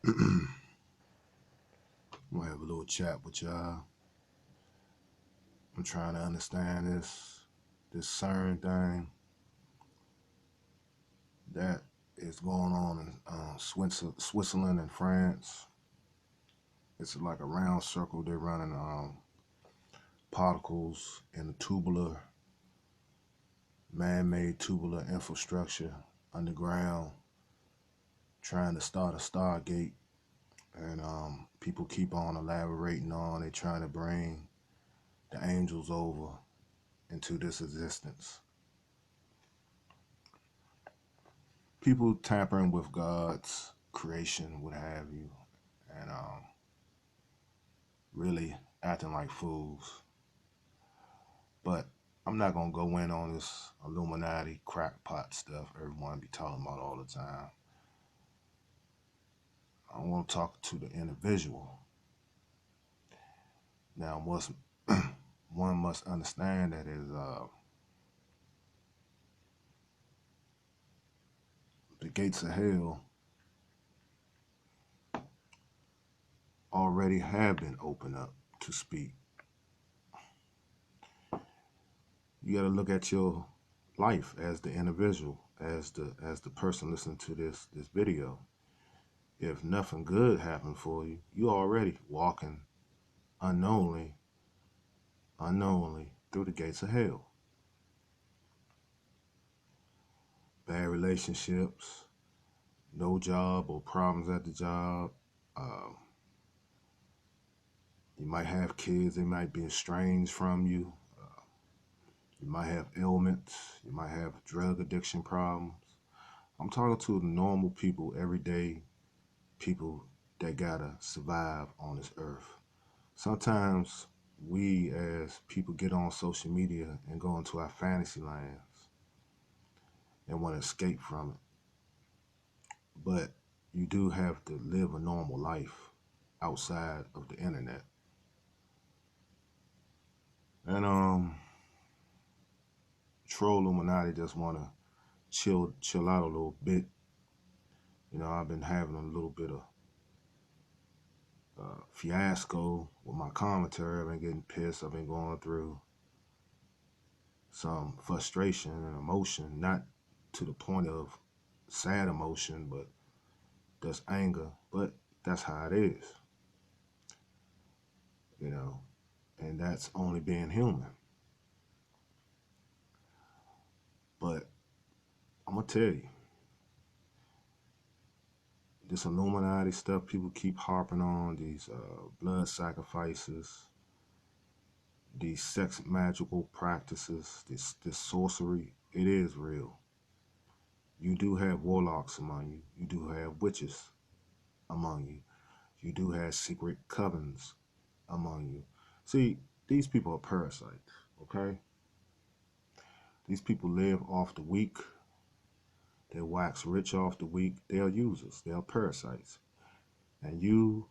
I'm gonna have a little chat with y'all. I'm trying to understand this CERN thing that is going on in Switzerland and France. It's like a round circle. They're running particles in a tubular, man-made tubular infrastructure underground, trying to start a Stargate. And people keep on elaborating on. They're trying to bring the angels over into this existence. People tampering with God's creation, what have you, and really acting like fools. But I'm not gonna go in on this Illuminati crackpot stuff everyone be talking about all the time. I want to talk to the individual. Now, one must understand that is the gates of hell already have been opened up to speak. You got to look at your life as the individual, as the person listening to this video. If nothing good happened for you, you already walking unknowingly, unknowingly through the gates of hell. Bad relationships, no job or problems at the job. Um, you might have kids, they might be estranged from you. You might have ailments. You might have drug addiction problems. I'm talking to the normal people, everyday people that gotta survive on this earth. Sometimes we as people get on social media and go into our fantasy lands and want to escape from it. But you do have to live a normal life outside of the internet. And Troll Illuminati just wanna chill out a little bit. I've been having a little bit of fiasco with my commentary. I've been getting pissed. I've been going through some frustration and emotion, not to the point of sad emotion, but that's anger. But that's how it is, you know, and that's only being human. But I'm gonna tell you, this Illuminati stuff people keep harping on, these blood sacrifices, these sex magical practices, this sorcery, it is real. You do have warlocks among you. You do have witches among you. You do have secret covens among you. See, these people are parasites, okay? These people live off the weak. They wax rich off the weak. They are users. They are parasites. And you,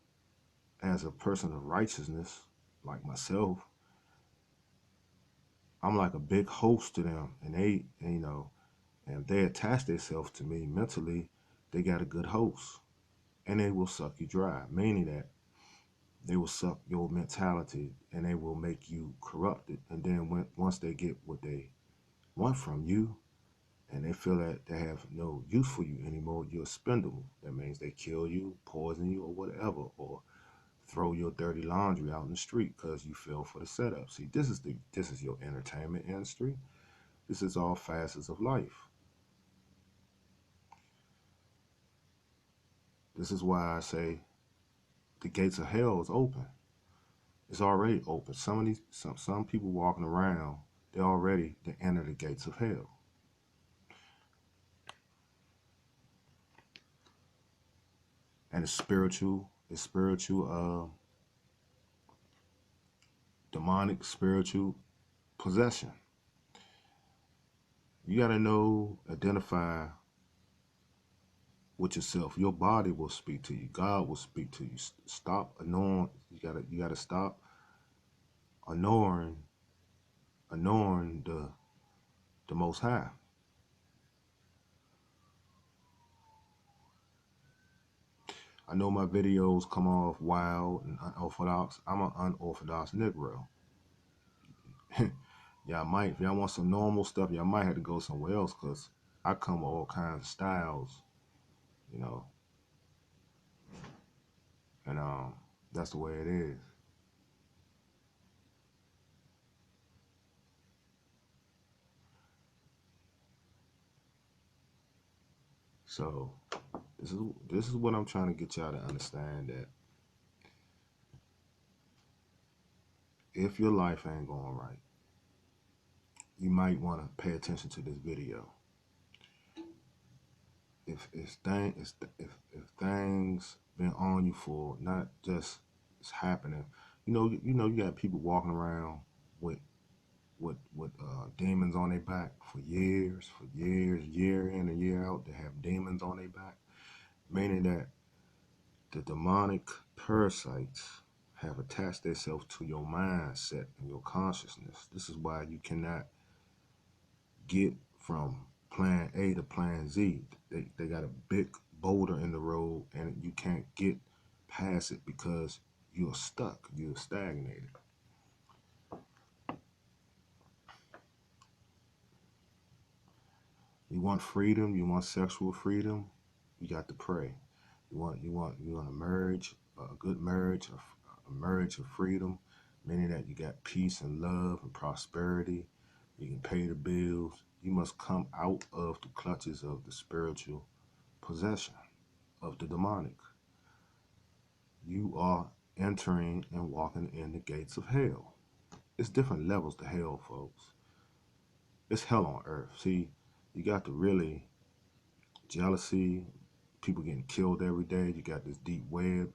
as a person of righteousness, like myself, I'm like a big host to them. And and if they attach themselves to me mentally, they got a good host. And they will suck you dry. Meaning that they will suck your mentality and they will make you corrupted. And then once they get what they want from you and they feel that they have no use for you anymore, you're expendable. That means they kill you, poison you, or whatever, or throw your dirty laundry out in the street because you fell for the setup. See, this is your entertainment industry. This is all facets of life. This is why I say the gates of hell is open. It's already open. Some people walking around, they're already to enter the gates of hell. And it's spiritual, demonic spiritual possession. You got to know, identify with yourself. Your body will speak to you. God will speak to you. Stop annoying. You gotta stop annoying the Most High. I know my videos come off wild and unorthodox. I'm an unorthodox Negro. Y'all might, if y'all want some normal stuff, y'all might have to go somewhere else because I come with all kinds of styles, you know, and that's the way it is. So this is what I'm trying to get y'all to understand, that if your life ain't going right, you might want to pay attention to this video. If things been on you for not just it's happening, you got people walking around with demons on their back for years, year in and year out. They have demons on their back, meaning that the demonic parasites have attached themselves to your mindset and your consciousness. This is why you cannot get from plan A to plan Z. They got a big boulder in the road and you can't get past it because you're stuck, you're stagnated. You want freedom, you want sexual freedom, you got to pray. You want a marriage, a good marriage, a marriage of freedom, meaning that you got peace and love and prosperity. You can pay the bills. You must come out of the clutches of the spiritual possession of the demonic. You are entering and walking in the gates of hell. It's different levels to hell, folks. It's hell on earth. See, you got the really jealousy, people getting killed every day. You got this deep web.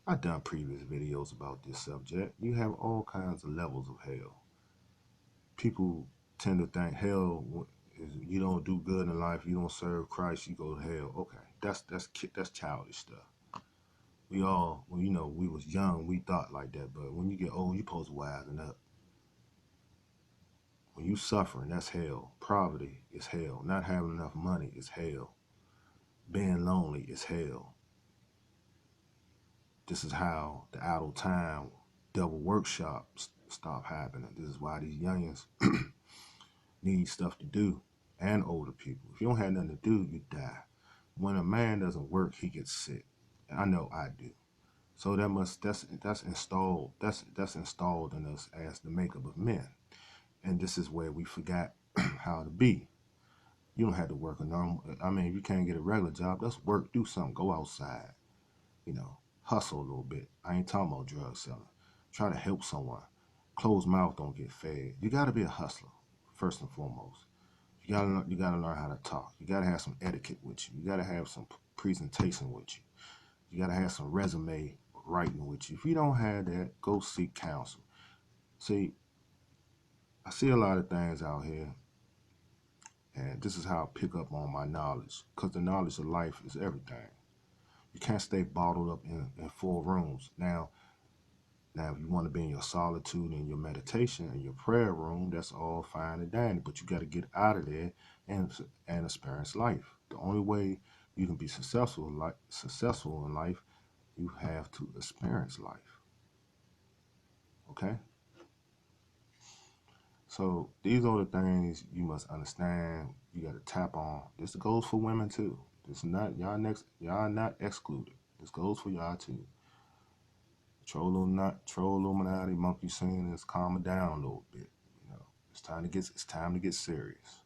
I've done previous videos about this subject. You have all kinds of levels of hell. People tend to think hell is you don't do good in life, you don't serve Christ, you go to hell. Okay, that's childish stuff. We all, when we was young, we thought like that. But when you get old, you supposed to wisen up. When you suffering, that's hell. Poverty is hell. Not having enough money is hell. Being lonely is hell. This is how the out of time double workshops stop happening. This is why these youngins need stuff to do, and older people. If you don't have nothing to do, you die. When a man doesn't work, he gets sick. I know I do. So that's installed. That's installed in us as the makeup of men. And this is where we forgot how to be. You don't have to work a normal. I mean, if you can't get a regular job, let's work, do something, go outside. Hustle a little bit. I ain't talking about drug selling. Try to help someone. Closed mouth don't get fed. You got to be a hustler first and foremost. You gotta learn how to talk. You gotta have some etiquette with you. You gotta have some presentation with you. You gotta have some resume writing with you. If you don't have that, go seek counsel. See, I see a lot of things out here, and this is how I pick up on my knowledge. Because the knowledge of life is everything. You can't stay bottled up in 4 rooms. Now, if you want to be in your solitude and your meditation and your prayer room, that's all fine and dandy. But you got to get out of there and experience life. The only way you can be successful in life, you have to experience life. Okay. So these are the things you must understand. You got to tap on. This goes for women too. This is not y'all next. Y'all not excluded. This goes for y'all too. Troll Illuminati monkey singing is calming down a little bit. It's time to get serious.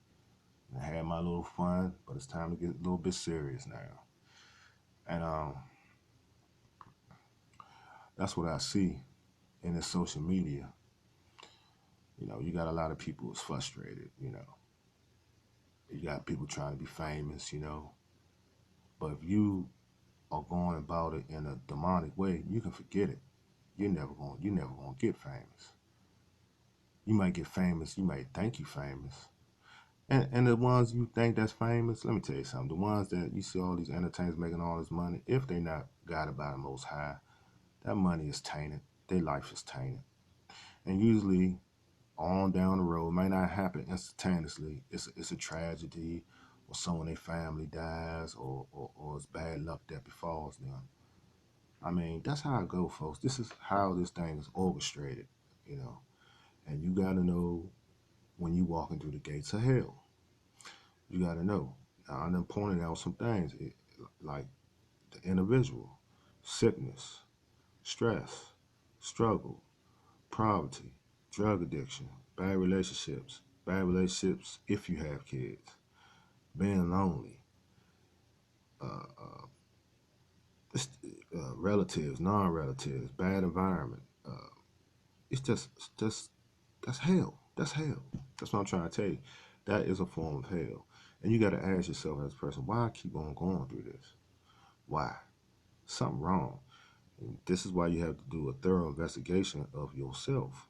I had my little fun, but it's time to get a little bit serious now. And that's what I see in this social media. You got a lot of people who's frustrated. You got people trying to be famous. But if you are going about it in a demonic way, you can forget it. You're never gonna get famous. You might get famous. You might think you famous. And the ones you think that's famous, let me tell you something. The ones that you see all these entertainers making all this money, if they not guided by the Most High, that money is tainted. Their life is tainted. And usually, on down the road, it may not happen instantaneously. It's a tragedy, or someone in their family dies, or it's bad luck that befalls them. I mean, that's how it go, folks. This is how this thing is orchestrated, you know. And you got to know when you walking through the gates of hell. You got to know. Now, I done pointed out some things, like the individual, sickness, stress, struggle, poverty, drug addiction, bad relationships if you have kids, being lonely, uh, uh, relatives, non-relatives, bad environment. It's just that's hell. That's hell. That's what I'm trying to tell you. That is a form of hell, and you got to ask yourself as a person, why I keep on going through this? Why? Something wrong. And this is why you have to do a thorough investigation of yourself.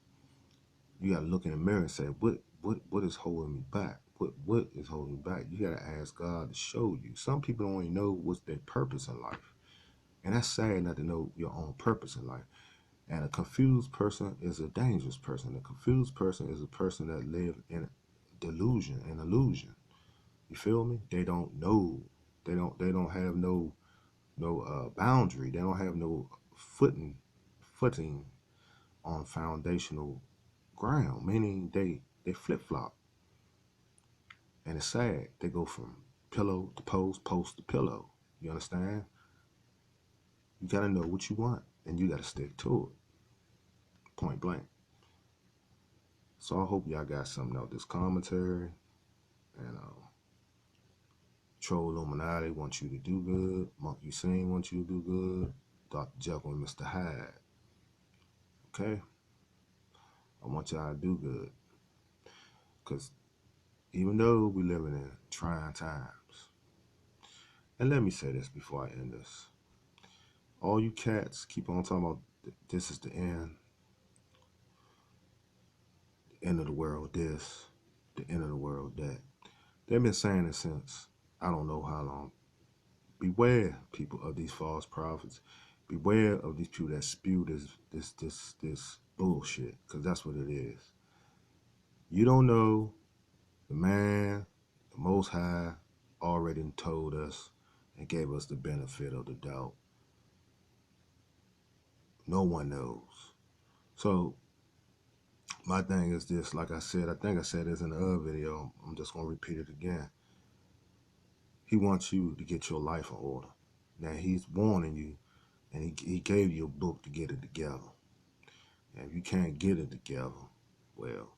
You got to look in the mirror and say, what is holding me back? What is holding me back? You got to ask God to show you. Some people don't even know what's their purpose in life, and that's sad not to know your own purpose in life. And a confused person is a dangerous person. A confused person is a person that live in delusion and illusion. You feel me? They don't know. They don't have no boundary. They don't have no footing on foundational ground. Meaning they flip flop, and it's sad. They go from pillow to post, post to pillow. You understand? You gotta know what you want, and you gotta stick to it. Point blank. So I hope y'all got something out of this commentary. And Troll Illuminati wants you to do good. Monk Hussein wants you to do good. Dr. Jekyll and Mr. Hyde. Okay? I want y'all to do good. Because even though we living in trying times, and let me say this before I end this. All you cats keep on talking about this is the end of the world this, the end of the world that. They've been saying it since I don't know how long. Beware, people, of these false prophets. Beware of these people that spew this bullshit, because that's what it is. You don't know. The man, the Most High, already told us and gave us the benefit of the doubt. No one knows. So my thing is this, like I said, I think I said this in the other video. I'm just gonna repeat it again. He wants you to get your life in order. Now he's warning you, and he gave you a book to get it together. And if you can't get it together, well,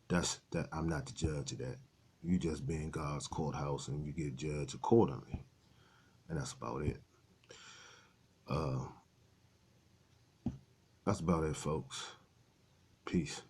that's that. I'm not the judge of that. You just be in God's courthouse and you get judged accordingly, and that's about it. Uh, that's about it, folks. Peace.